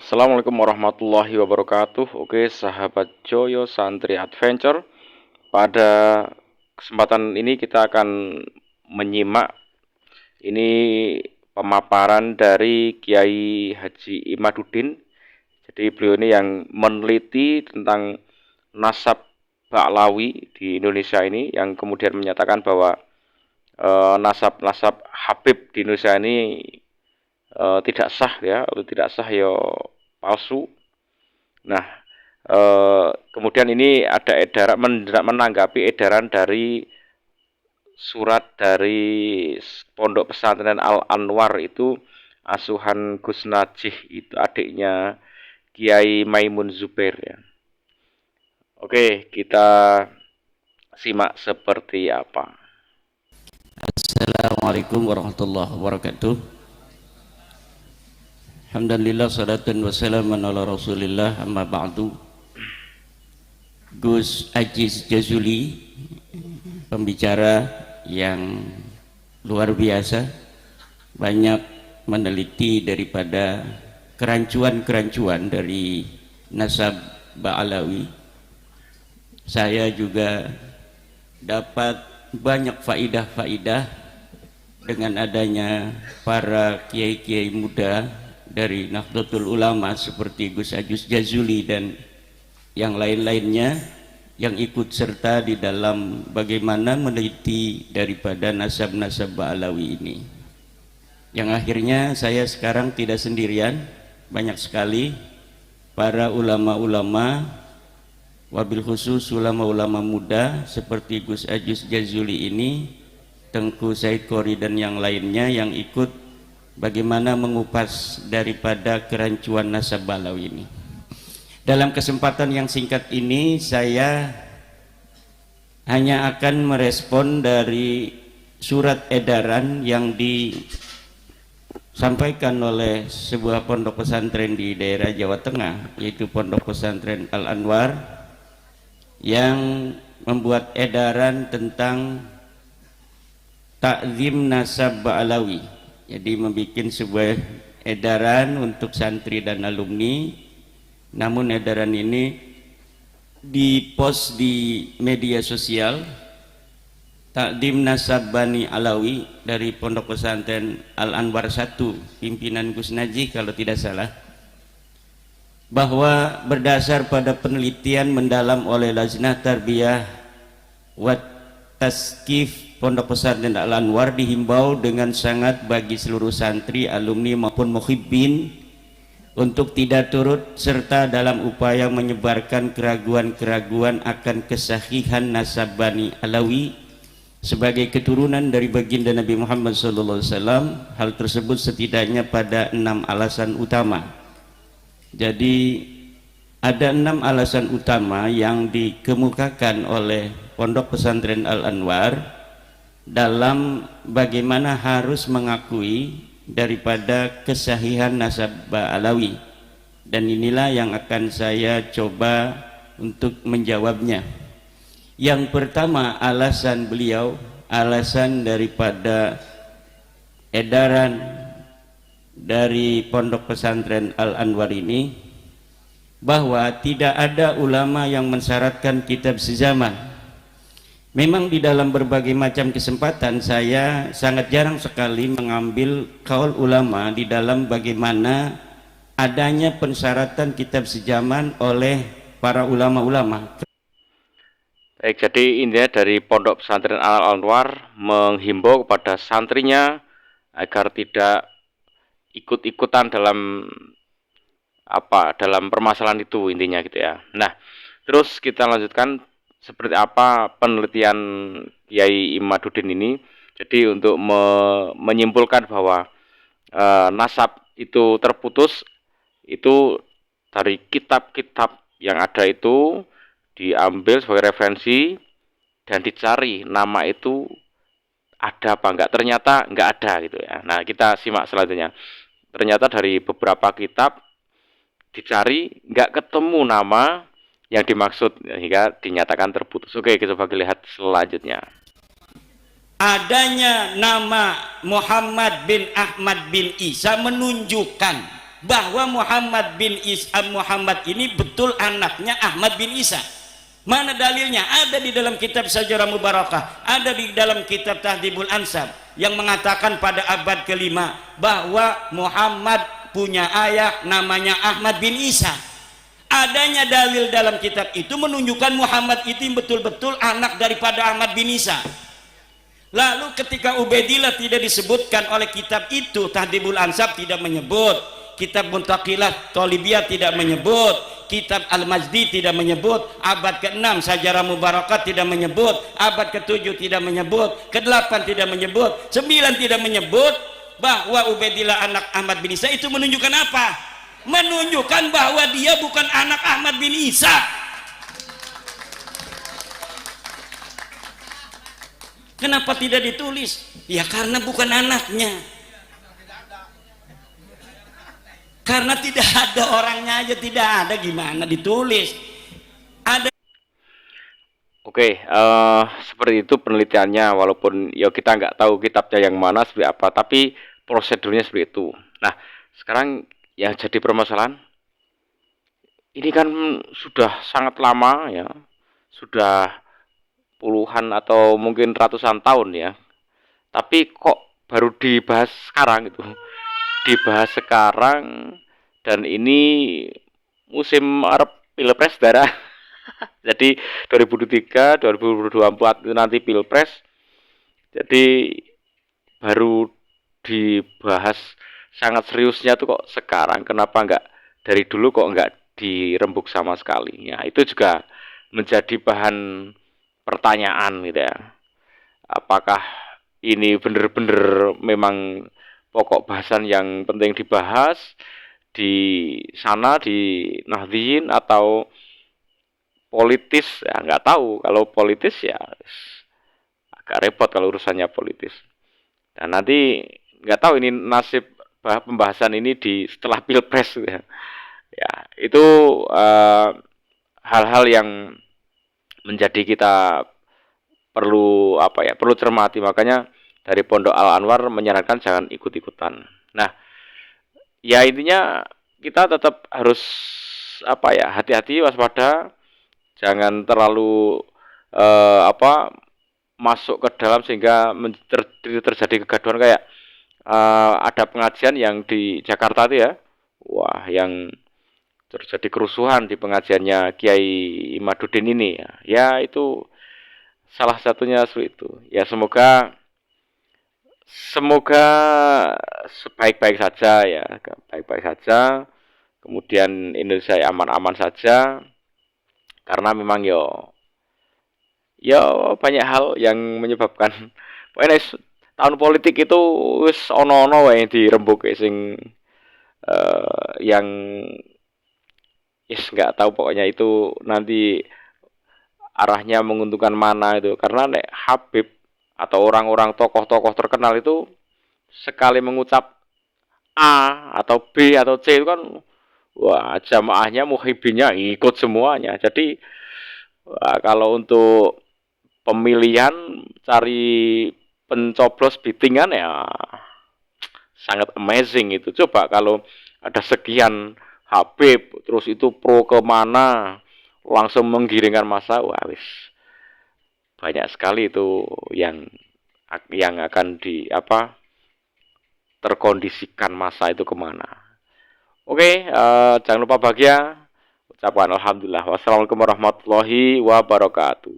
Assalamualaikum warahmatullahi wabarakatuh. Oke, sahabat Joyo Santri Adventure. Pada kesempatan ini kita akan menyimak ini pemaparan dari Kiai Haji Imaduddin. Jadi beliau ini yang meneliti tentang nasab Ba'lawi di Indonesia ini, yang kemudian menyatakan bahwa nasab-nasab Habib di Indonesia ini tidak sah ya, atau tidak sah ya palsu. Nah, kemudian ini ada edaran menanggapi edaran dari surat dari Pondok Pesantren Al Anwar itu, asuhan Gus Najih, itu adiknya Kiai Maimun Zubair ya. Oke, kita simak seperti apa. Assalamualaikum warahmatullahi wabarakatuh. Alhamdulillah, salatan wassalaman ala rasulillah, amma ba'du. Gus Aziz Jazuli, pembicara yang luar biasa, banyak meneliti daripada kerancuan-kerancuan dari nasab Ba'lawi. Saya juga dapat banyak faidah-faidah dengan adanya para kiai-kiai muda dari Nahdlatul Ulama seperti Gus Aziz Jazuli dan yang lain-lainnya yang ikut serta di dalam bagaimana meneliti daripada nasab-nasab Ba'lawi ini, yang akhirnya saya sekarang tidak sendirian. Banyak sekali para ulama-ulama, wabil khusus ulama-ulama muda seperti Gus Aziz Jazuli ini, Tengku Said Qori dan yang lainnya yang ikut bagaimana mengupas daripada kerancuan nasab Ba'lawi ini. Dalam kesempatan yang singkat ini saya hanya akan merespon dari surat edaran yang disampaikan oleh sebuah pondok pesantren di daerah Jawa Tengah, yaitu Pondok Pesantren Al Anwar, yang membuat edaran tentang takzim nasab Ba'lawi. Jadi membuat sebuah edaran untuk santri dan alumni, namun edaran ini dipost di media sosial. Takdim nasab Bani Alawi dari Pondok Pesantren Al Anwar 1, pimpinan Gus Najih kalau tidak salah, bahwa berdasar pada penelitian mendalam oleh Lajnah Tarbiyah wa Taskif Pondok Pesantren Al Anwar, dihimbau dengan sangat bagi seluruh santri, alumni maupun muhibbin untuk tidak turut serta dalam upaya menyebarkan keraguan-keraguan akan kesahihan nasab Bani Alawi sebagai keturunan dari baginda Nabi Muhammad SAW. Hal tersebut setidaknya pada 6 alasan utama. Jadi ada 6 alasan utama yang dikemukakan oleh Pondok Pesantren Al Anwar dalam bagaimana harus mengakui daripada kesahihan nasab Ba'lawi, dan inilah yang akan saya coba untuk menjawabnya. Yang pertama, alasan beliau, alasan daripada edaran dari Pondok Pesantren Al Anwar ini, bahwa tidak ada ulama yang mensyaratkan kitab sezaman. Memang di dalam berbagai macam kesempatan saya sangat jarang sekali mengambil kaul ulama di dalam bagaimana adanya pensyaratan kitab sezaman oleh para ulama-ulama. Baik, jadi intinya dari Pondok Pesantren Al Anwar menghimbau kepada santrinya agar tidak ikut-ikutan dalam permasalahan itu, intinya gitu ya. Nah, terus kita lanjutkan seperti apa penelitian Kiai Imaduddin ini. Jadi untuk menyimpulkan bahwa nasab itu terputus itu dari kitab-kitab yang ada itu diambil sebagai referensi dan dicari nama itu ada apa enggak, ternyata enggak ada gitu ya. Nah, kita simak selanjutnya. Ternyata dari beberapa kitab dicari enggak ketemu nama yang dimaksud, hingga dinyatakan terputus. Oke, kita coba lihat selanjutnya. Adanya nama Muhammad bin Ahmad bin Isa menunjukkan bahwa Muhammad ini betul anaknya Ahmad bin Isa. Mana dalilnya? Ada di dalam kitab Syajarah Mubarakah, ada di dalam kitab Tahdhibul Ansab yang mengatakan pada abad kelima bahwa Muhammad punya ayah namanya Ahmad bin Isa. Adanya dalil dalam kitab itu menunjukkan Muhammad itu betul-betul anak daripada Ahmad bin Isa. Lalu ketika Ubaidillah tidak disebutkan oleh kitab itu, Tahdhibul Ansab tidak menyebut, kitab Muntaqilah Thalibiyah tidak menyebut, kitab Al-Majdi tidak menyebut, abad ke-6 Syajarah Mubarakah tidak menyebut, abad ke-7 tidak menyebut, ke-8 tidak menyebut, 9 tidak menyebut bahwa Ubaidillah anak Ahmad bin Isa. Itu menunjukkan apa? Menunjukkan bahwa dia bukan anak Ahmad bin Isa. Kenapa tidak ditulis? Ya karena bukan anaknya. Karena tidak ada orangnya aja, tidak ada, gimana ditulis? Ada. Oke, seperti itu penelitiannya, walaupun ya kita nggak tahu kitabnya yang mana seperti apa, tapi prosedurnya seperti itu. Nah, sekarang yang jadi permasalahan, ini kan sudah sangat lama ya, sudah puluhan atau mungkin ratusan tahun ya, tapi kok baru dibahas sekarang gitu, dibahas sekarang, dan ini musim Arab Pilpres darah. Jadi 2023, 2024 itu nanti Pilpres. Jadi baru dibahas sangat seriusnya tuh kok sekarang. Kenapa enggak dari dulu kok enggak dirembuk sama sekali? Ya, itu juga menjadi bahan pertanyaan gitu ya. Apakah ini benar-benar memang pokok bahasan yang penting dibahas di sana di Nahdliyin, atau politis? Ya nggak tahu. Kalau politis ya agak repot kalau urusannya politis. Dan nanti nggak tahu ini nasib pembahasan ini di setelah Pilpres ya. Ya itu hal-hal yang menjadi kita perlu perlu cermati. Makanya dari Pondok Al Anwar menyarankan jangan ikut-ikutan. Nah, ya intinya kita tetap harus hati-hati, waspada, jangan terlalu masuk ke dalam sehingga terjadi kegaduhan kayak ada pengajian yang di Jakarta itu ya. Wah, yang terjadi kerusuhan di pengajiannya Kiai Imaduddin ini ya. Ya itu salah satunya seperti itu. Ya semoga sebaik-baik saja ya, baik-baik saja. Kemudian Indonesia aman-aman saja, karena memang banyak hal yang menyebabkan pokoknya tahun politik itu wis ono-ono wae dirembuk sing yang nggak tahu, pokoknya itu nanti arahnya menguntungkan mana itu. Karena nek Habib atau orang-orang tokoh-tokoh terkenal itu sekali mengucap A atau B atau C itu kan wah, jamaahnya muhibinnya ikut semuanya. Jadi kalau untuk pemilihan cari pencoblos bitingan ya sangat amazing itu. Coba kalau ada sekian Habib terus itu pro kemana, langsung menggiringkan massa, wah wis banyak sekali itu yang akan terkondisikan massa itu kemana. Oke, jangan lupa bahagia. Ucapan alhamdulillah. Wassalamualaikum warahmatullahi wabarakatuh.